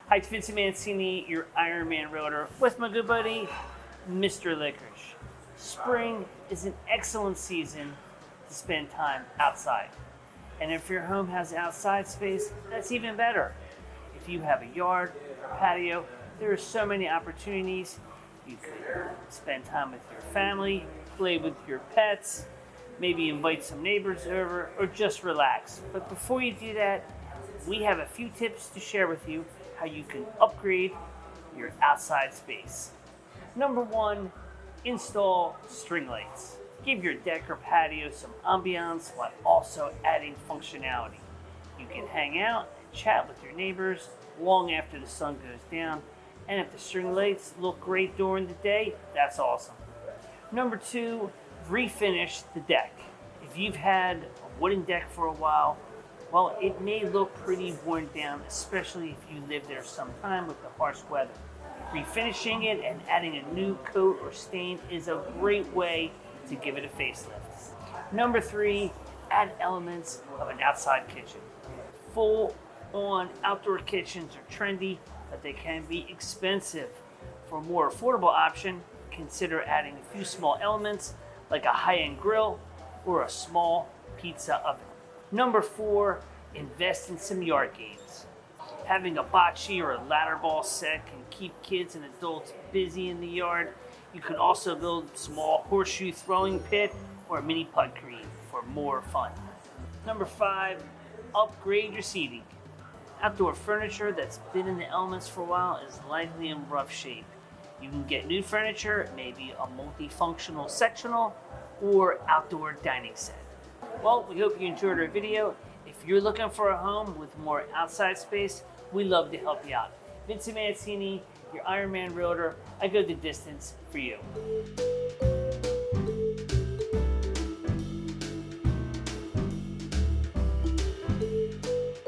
Hi, it's Vincent Mancini, your Ironman Realtor, with my good buddy, Mr. Licorice. Spring is an excellent season to spend time outside. And if your home has outside space, that's even better. If you have a yard or patio, there are so many opportunities. You could spend time with your family, play with your pets, maybe invite some neighbors over, or just relax. But before you do that, we have a few tips to share with you how you can upgrade your outside space. Number one, install string lights. Give your deck or patio some ambiance while also adding functionality. You can hang out and chat with your neighbors long after the sun goes down, and if the string lights look great during the day, that's awesome. Number two, refinish the deck. If you've had a wooden deck for a while, well, it may look pretty worn down, especially if you live there some time with the harsh weather. Refinishing it and adding a new coat or stain is a great way to give it a facelift. Number three, add elements of an outside kitchen. Full-on outdoor kitchens are trendy, but they can be expensive. For a more affordable option, consider adding a few small elements like a high-end grill or a small pizza oven. Number four, invest in some yard games. Having a bocce or a ladder ball set can keep kids and adults busy in the yard. You can also build a small horseshoe throwing pit or a mini putt green for more fun. Number five, upgrade your seating. Outdoor furniture that's been in the elements for a while is likely in rough shape. You can get new furniture, maybe a multifunctional sectional or outdoor dining set. Well, we hope you enjoyed our video. If you're looking for a home with more outside space, we'd love to help you out. Vincent Mancini, your Ironman Realtor. I go the distance for you.